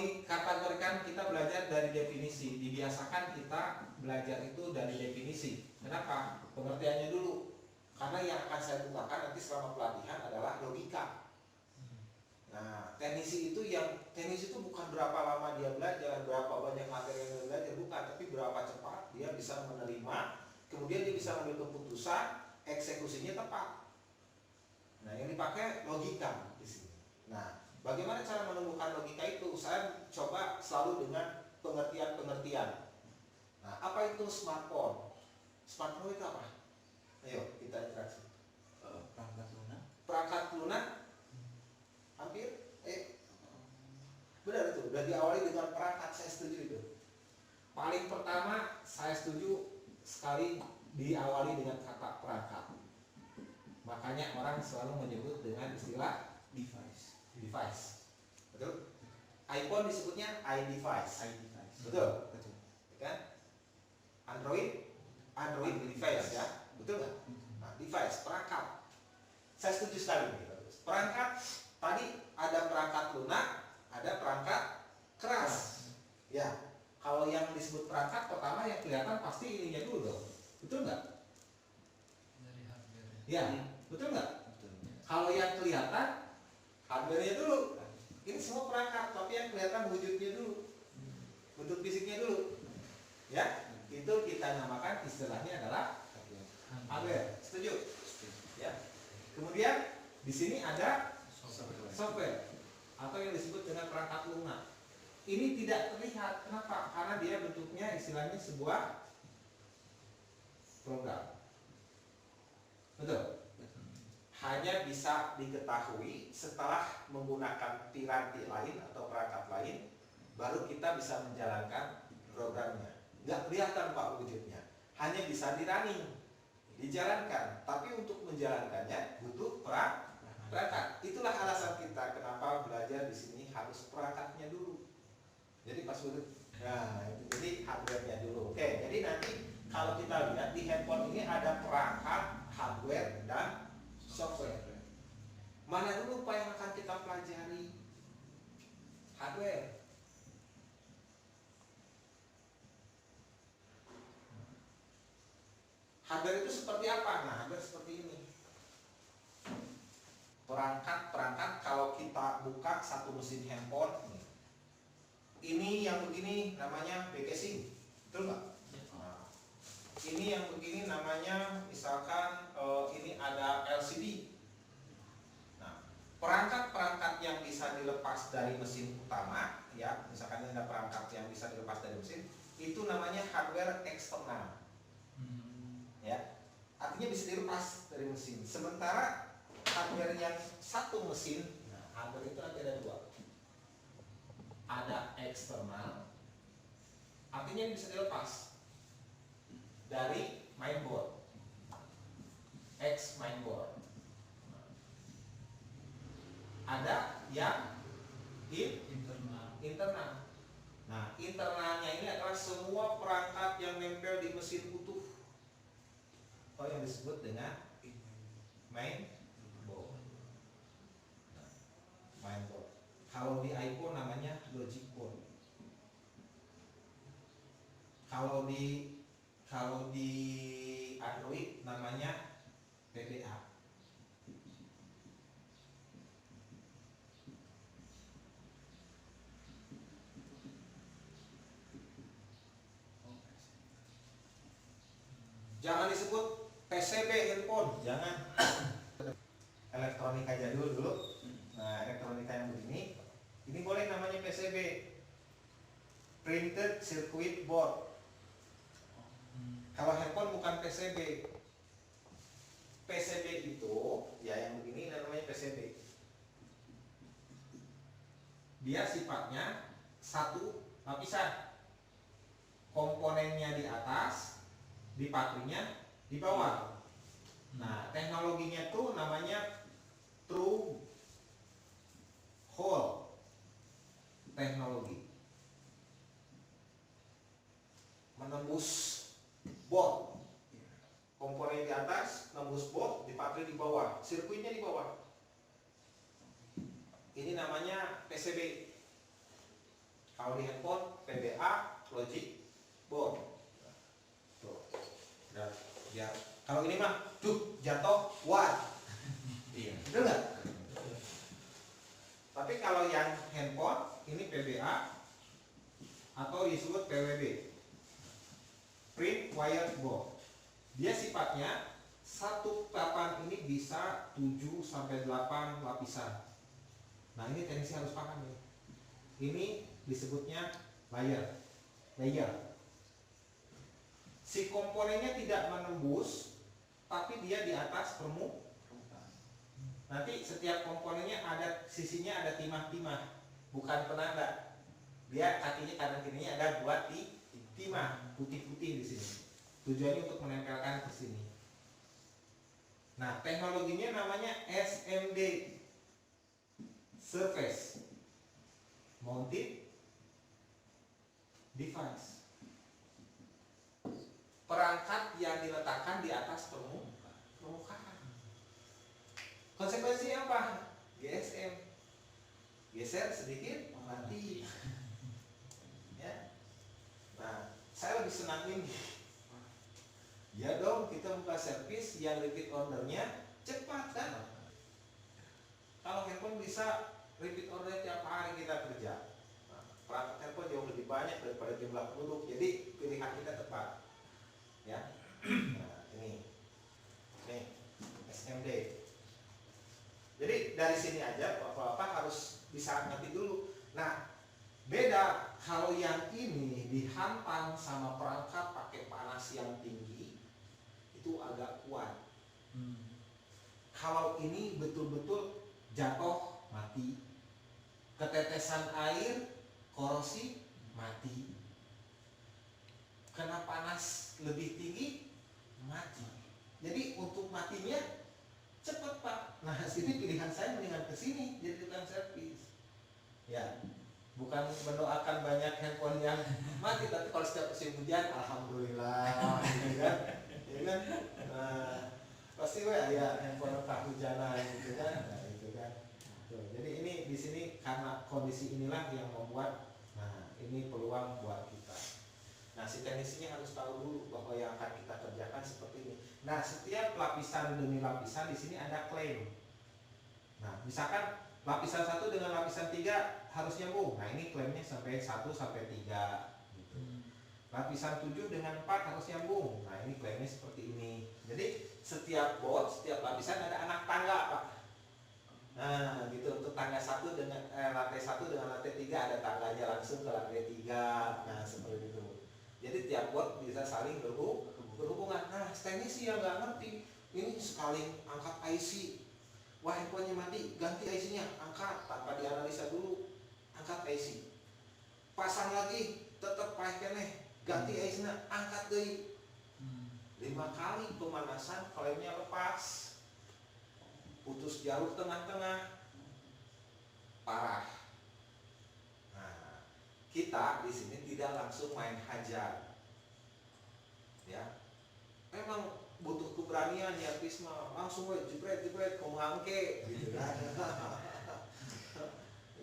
dikategorikan kita belajar dari definisi, dibiasakan kita belajar itu dari definisi. Kenapa? Pengertiannya dulu. Karena yang akan saya bukakan nanti selama pelatihan adalah logika. Nah, teknis itu bukan berapa lama dia belajar, berapa banyak materi yang dia belajar, bukan, tapi berapa cepat dia bisa menerima, kemudian dia bisa mengambil keputusan, eksekusinya tepat. Nah, yang dipakai logika di sini. Nah, bagaimana cara menemukan logika itu? Saya coba selalu dengan pengertian-pengertian. Nah, apa itu smartphone? Smartphone itu apa? Ayo kita interaksi. Perangkat lunak. Perangkat lunak, hampir. Benar itu. Udah diawali dengan perangkat. Saya setuju itu. Paling pertama saya setuju sekali diawali dengan kata perangkat. Makanya orang selalu menyebut dengan istilah Device. device. Betul? iPhone disebutnya iDevice. iDevice. Betul? Betul. Kan? Android device ya. Betul nggak? Nah, device, perangkat. Saya setuju sekali. Perangkat, tadi ada perangkat lunak, ada perangkat keras. Ya, kalau yang disebut perangkat pertama yang kelihatan pasti ininya dulu dong. Betul nggak? Dari hardware. Ya, betul nggak? Betul. Kalau yang kelihatan hardware-nya dulu. Ini semua perangkat, tapi yang kelihatan wujudnya dulu. Bentuk fisiknya dulu. Ya, itu kita namakan istilahnya adalah hardware. Setuju? Ya. Kemudian di sini ada software atau yang disebut dengan perangkat lunak. Ini tidak terlihat. Kenapa? Karena dia bentuknya istilahnya sebuah program. Betul? Hanya bisa diketahui setelah menggunakan piranti lain atau perangkat lain, baru kita bisa menjalankan programnya. Nggak kelihatan Pak wujudnya, hanya bisa dirunning, dijalankan. Tapi untuk menjalankannya butuh perangkat. Itulah alasan kita kenapa belajar di sini harus perangkatnya dulu. Jadi pas dulu, nah itu jadi hardware-nya dulu. Oke, jadi nanti kalau kita lihat di handphone ini ada perangkat, hardware dan software. Mana dulu Pak yang akan kita pelajari? Hardware. Hardware itu seperti apa? Nah, hardware seperti ini. Perangkat kalau kita buka satu mesin handphone, ini yang begini namanya back casing, betul nggak? Nah, ini yang begini namanya misalkan ini ada LCD. Nah, perangkat-perangkat yang bisa dilepas dari mesin utama, ya, misalkan ini ada perangkat yang bisa dilepas dari mesin, itu namanya hardware eksternal. Ya, artinya bisa dilepas dari mesin. Sementara hardware yang satu mesin, nah hardware itu nanti ada dua. Ada eksternal, artinya bisa dilepas dari mainboard, mainboard. Ada yang internal. Nah, internalnya ini adalah semua perangkat yang nempel di mesin utuh, atau yang disebut dengan mainboard. Nah, mainboard. Kalau di iPhone namanya logic board. Kalau di Android namanya PDA. Jangan disebut PCB handphone, jangan. Elektronika jadul dulu. Nah, elektronika yang begini, ini boleh namanya PCB, printed circuit board. Kalau handphone bukan PCB. PCB itu ya yang begini namanya PCB. Dia sifatnya satu lapisan. Komponennya di atas, di patrinya di bawah. Nah, teknologinya tuh namanya through hole teknologi. Menembus board. Komponen di atas, nembus board, di patri di bawah, sirkuitnya di bawah. Ini namanya PCB. Kalau di handphone PBA logic board. Tuh. Dan ya kalau ini mah jatuh watt. Iya. Betul nggak? Tapi kalau yang handphone ini PBA atau disebut PWB, print wired board. Dia sifatnya satu papan ini bisa 7 sampai 8 lapisan. Nah, ini teknisi harus paham nih. Ini disebutnya layer. Si komponennya tidak menembus, tapi dia di atas permukaan. Nanti setiap komponennya ada sisinya ada timah-timah, bukan penanda. Dia kakinya kanan kirinya ada buat timah putih-putih di sini. Tujuannya untuk menempelkan ke sini. Nah, teknologinya namanya SMD, Surface Mounted Device. Perangkat yang diletakkan di atas permukaan. Konsekuensinya apa? GSM. Geser sedikit mati. Ya. Nah, saya lebih senang ini. Ya dong, kita buka servis yang repeat ordernya cepat kan? Kalau handphone bisa repeat order tiap hari kita kerja. Nah, perangkat handphone jauh lebih banyak daripada jumlah penduduk. Jadi pilihan kita tepat. Ya. Nah, ini SMD. Jadi dari sini aja apa-apa harus bisa ngerti dulu. Nah, beda kalau yang ini dihantam sama perangkat pakai panas yang tinggi, itu agak kuat. Kalau ini betul-betul jatuh mati, ketetesan air korosi mati, kena panas lebih tinggi mati. Jadi untuk matinya cepat Pak. Nah, sini pilihan saya mendingan ke sini jadi tukang servis. Ya, bukan mendoakan banyak handphone yang mati, tapi kalau setiap musim hujan, alhamdulillah, gitu kan? Ya kan? Nah, pasti ya handphone kehujanan gitu kan? Nah, itu kan. Tuh, jadi ini di sini karena kondisi inilah yang membuat, nah ini peluang buat kita. Nah, si teknisinya harus tahu dulu bahwa yang akan kita kerjakan seperti ini. Nah, setiap lapisan demi lapisan di sini ada klaim. Nah, misalkan lapisan 1 dengan lapisan 3 harus nyambung. Nah, ini klaimnya sampai 1 sampai 3 gitu. Lapisan 7 dengan 4 harus nyambung. Nah, ini klaimnya seperti ini. Jadi, setiap board, setiap lapisan ada anak tangga, Pak. Nah, gitu. Untuk tangga 1 dengan lantai 1 dengan lantai 3 ada tangganya langsung ke lantai 3. Nah, seperti itu. Jadi tiap board bisa saling berhubungan. Nah, teknisi yang nggak ngerti, ini sekali angkat IC, wah handphonenya mati, ganti IC-nya, angkat tanpa dianalisa dulu, angkat IC, pasang lagi, tetap pakai keneh, ganti IC-nya, angkat deh. 5 kali pemanasan, klaimnya lepas, putus jalur tengah-tengah, parah. Kita di sini tidak langsung main hajar, ya. Memang butuh keberanian ya, Pisma. Langsung jebret kamu ngangke, gitu kan.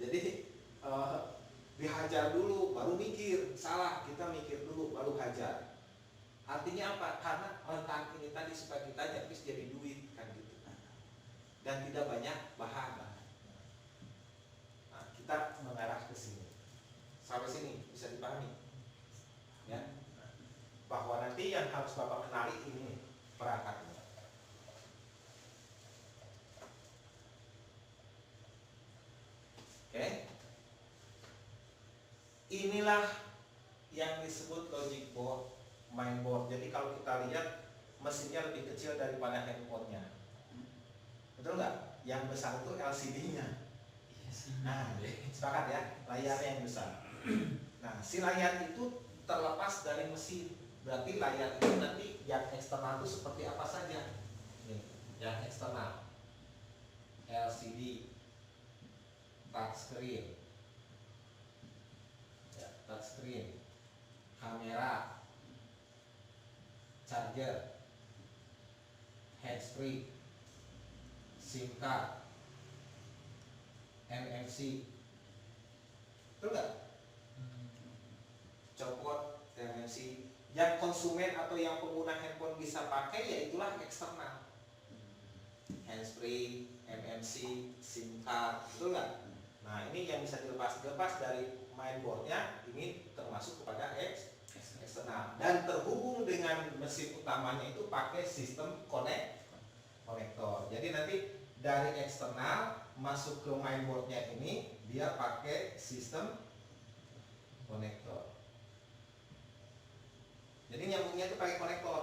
Jadi dihajar dulu, baru mikir. Salah, kita mikir dulu, baru hajar. Artinya apa? Karena rentang ini tadi supaya kita nyervis jadi duit, kan gitu. Dan tidak banyak bahan. Nah, kita mengarah ke sini. Sampai sini bisa dipahami, ya, bahwa nanti yang harus Bapak kenali ini perangkatnya. Oke, inilah yang disebut logic board, main board. Jadi kalau kita lihat mesinnya lebih kecil daripada handphonenya, betul nggak? Yang besar itu LCD-nya. Nah, sepakat ya, layarnya yang besar. Nah, si layar itu terlepas dari mesin. Berarti layar itu nanti yang eksternal itu seperti apa saja? Nih, yang eksternal LCD, touchscreen, ya, touchscreen, kamera, charger, handsfree, SIM card, NFC. Betul nggak? MMC. Yang konsumen atau yang pengguna handphone bisa pakai yaitulah eksternal. Handsfree, MMC, SIM card, betul nggak? Nah ini yang bisa dilepas dari mainboardnya ini termasuk kepada eksternal dan terhubung dengan mesin utamanya itu pakai sistem konektor. Jadi nanti dari eksternal masuk ke mainboardnya ini dia pakai sistem konektor. Jadi nyambungnya itu pakai konektor.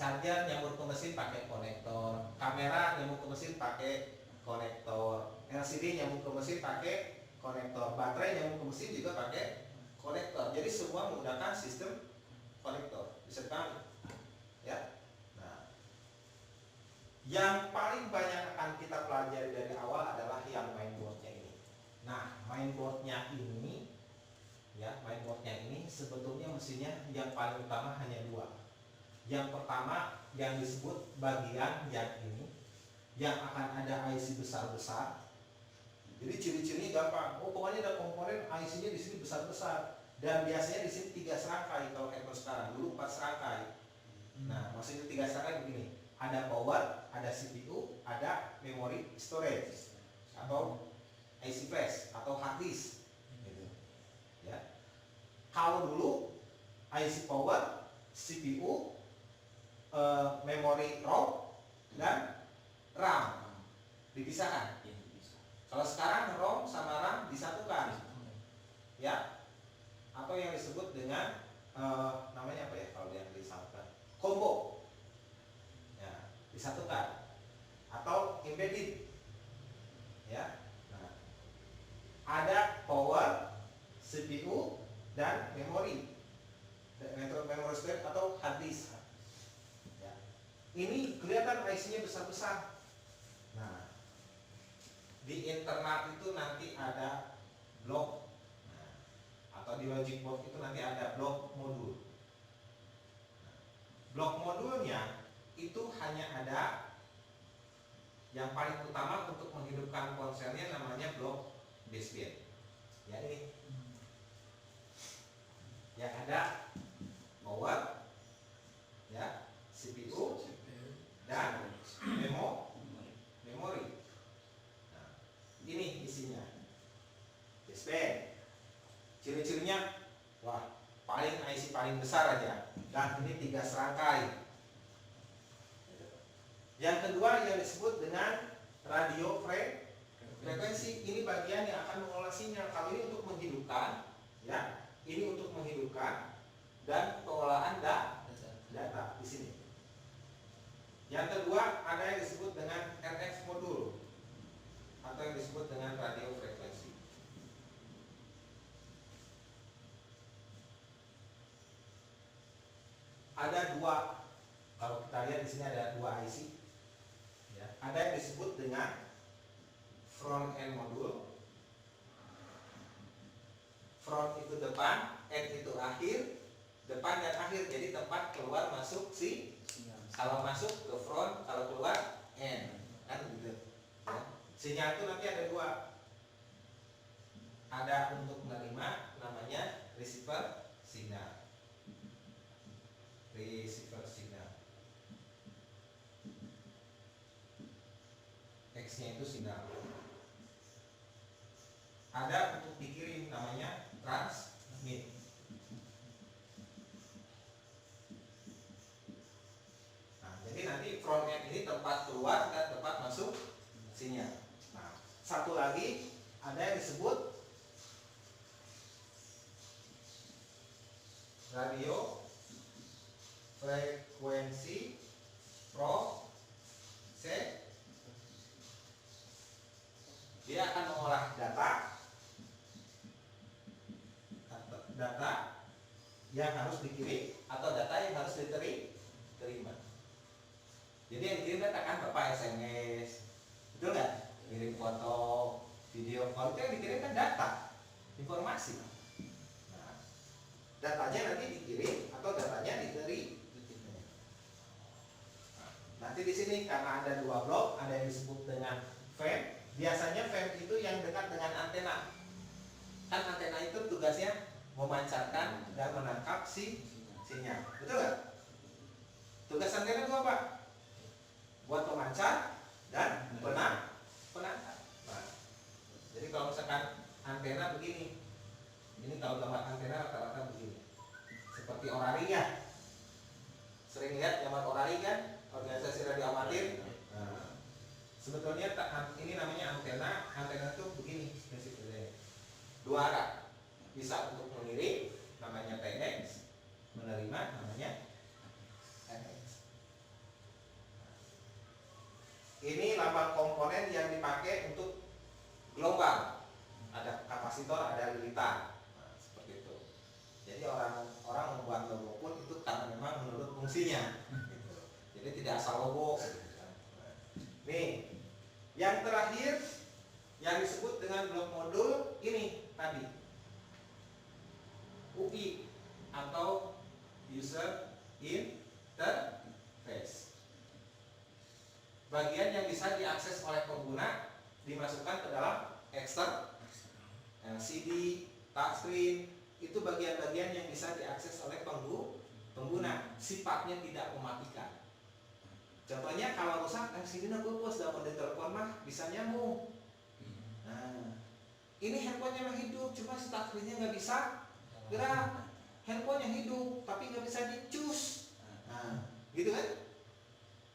Charger nyambung ke mesin pakai konektor, kamera nyambung ke mesin pakai konektor, LCD nyambung ke mesin pakai konektor, baterai nyambung ke mesin juga pakai konektor. Jadi semua menggunakan sistem konektor. Bisa dipahami? Ya. Nah, yang paling banyak akan kita pelajari dari awal adalah yang mainboardnya ini. Nah, mainboardnya ini, ya, mainboardnya ini sebetulnya mesinnya yang paling utama hanya dua. Yang pertama yang disebut bagian yang ini, yang akan ada IC besar-besar. Jadi ciri-cirinya gampang. Oh, pokoknya ada komponen IC-nya di sini besar-besar. Dan biasanya di sini 3 serangkai kalau handphone sekarang. Dulu 4 serangkai. Nah, maksudnya 3 serangkai begini. Ada power, ada CPU, ada memory storage atau IC flash atau hard disk. Gitu. Ya. Kalau dulu IC power, CPU, memori ROM dan RAM dipisahkan. Kalau sekarang ROM sama RAM disatukan, ya, atau yang disebut dengan namanya apa ya kalau yang disatukan, combo, ya, disatukan, atau embedded, ya. Nah, ada power, CPU dan memori, memory storage atau hard disk. Ya. Ini kelihatan IC-nya besar-besar. Nah, di internal itu nanti ada blok, nah, atau di logic board itu nanti ada blok modul. Nah, blok modulnya itu hanya ada yang paling utama untuk menghidupkan ponselnya namanya blok baseband. Ya ini, yang ada power, ya, CPU dan memori. Nah, ini isinya baseband. Ciri-cirinya, wah, paling IC paling besar aja. Dan ini 3 serangkai. Yang kedua yang disebut dengan radio frekuensi. Ini bagian yang akan mengolah sinyal. Kalau ini untuk menghidupkan, ya, ini untuk menghidupkan dan pengolahan data di sini. Yang kedua ada yang disebut dengan RF modul atau yang disebut dengan radio frekuensi. Ada dua, kalau kita lihat di sini ada 2 IC. Ya, ada yang disebut dengan front end modul. Front itu depan, end itu akhir, depan dan akhir. Jadi tempat keluar masuk si. Kalau masuk ke front, kalau keluar end, kan gitu. Ya. Sinyal itu nanti ada 2. Ada untuk menerima, namanya receiver signal. Receiver signal. X-nya itu signal. Ada untuk dikirim, namanya transmit. Jadi nanti front end ini tempat keluar dan tempat masuk sinyal. Nah, satu lagi ada yang disebut radio frekuensi proses. Dia akan mengolah data yang harus dikirim atau data yang harus diterima. Jadi yang dikirim data kan Bapak SMS, betul nggak? Kirim foto, video, kalau itu yang dikirim kan data, informasi. Nah, datanya nanti dikirim atau datanya diterima. Nanti di sini karena ada 2 blok, ada yang disebut dengan fan. Biasanya fan itu yang dekat dengan antena. Kan antena itu tugasnya memancarkan dan sinyal. Betul nggak? Tugas antena itu apa? Buat pemancar dan penangkap. Nah, jadi kalau misalkan antena begini, ini kalau gambar antena rata-rata begini, seperti orari ya. Sering lihat gambar orari kan, organisasi radio amatir. Nah, sebetulnya ini namanya antena. Antena itu begini prinsipnya. Dua arah, bisa untuk mengirim, namanya TX, menerima, namanya NX. Ini lambang komponen yang dipakai untuk gelombang. Ada kapasitor, ada lilitan. Nah, seperti itu. Jadi orang membuat logo pun itu karena memang menurut fungsinya. Gitu. Jadi tidak asal logo. Nih, yang terakhir yang disebut dengan blok modul ini tadi, UI atau user interface. Bagian yang bisa diakses oleh pengguna dimasukkan ke dalam eksternal, LCD, touchscreen, itu bagian-bagian yang bisa diakses oleh pengguna, sifatnya tidak mematikan. Contohnya kalau rusak LCD-nya pupus dalam mode telepon mah bisa nyambung. Nah, ini handphonenya mah hidup, cuma si touchscreen-nya nggak bisa gerak. Handphonenya hidup, tapi nggak bisa dicus. Nah, gitu kan?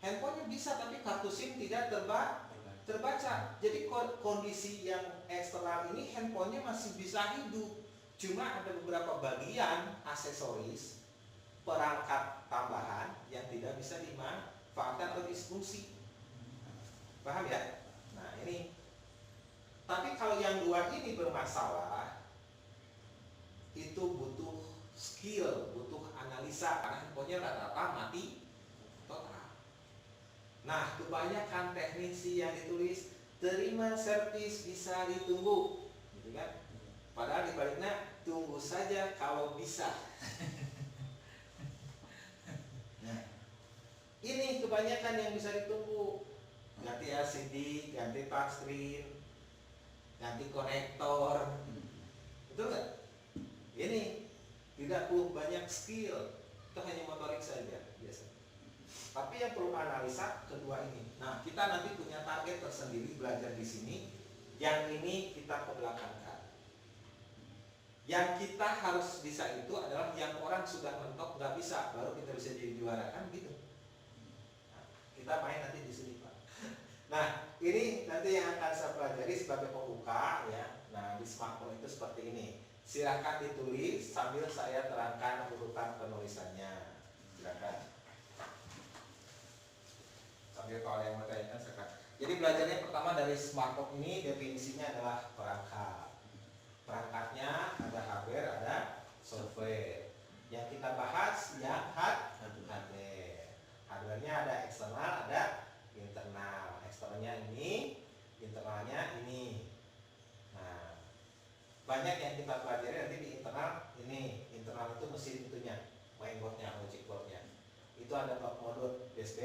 Handphonenya bisa, tapi kartu SIM tidak terbaca. Jadi kondisi yang eksternal ini handphonenya masih bisa hidup, cuma ada beberapa bagian aksesoris perangkat tambahan yang tidak bisa dimanfaatkan atau disfungsi. Paham ya? Nah ini. Tapi kalau yang dua ini bermasalah, itu butuh skill, butuh analisa, karena handphonenya rata-rata mati total. Nah, kebanyakan teknisi yang ditulis terima servis bisa ditunggu, gitu kan? Padahal dibaliknya tunggu saja kalau bisa. Nah, ini kebanyakan yang bisa ditunggu. Ganti LCD, ganti touchscreen, ganti konektor, betul nggak? Ini tidak perlu banyak skill, itu hanya motorik saja biasa. Tapi yang perlu analisa kedua ini. Nah, kita nanti punya target tersendiri belajar di sini. Yang ini kita kebelakangkan. Yang kita harus bisa itu adalah yang orang sudah mentok nggak bisa, baru kita bisa jadi juara kan gitu. Nah, kita main nanti di sini Pak. Nah, ini nanti yang akan saya pelajari sebagai pembuka ya. Nah, di smartphone itu seperti ini. Silakan ditulis sambil saya terangkan urutan penulisannya. Silakan. Sambil kalau yang mau tanyakan silakan. Jadi belajarnya pertama dari smartphone ini definisinya adalah perangkat. Perangkatnya ada hardware, ada software. Yang kita bahas yang hardware. Hardware-nya ada eksternal, ada internal. Eksternalnya ini, internalnya ini. Nah, banyak yang kita pelajari nanti di internal ini. Internal itu mesin itunya, mainboardnya, logic boardnya. Itu ada blok modul USB,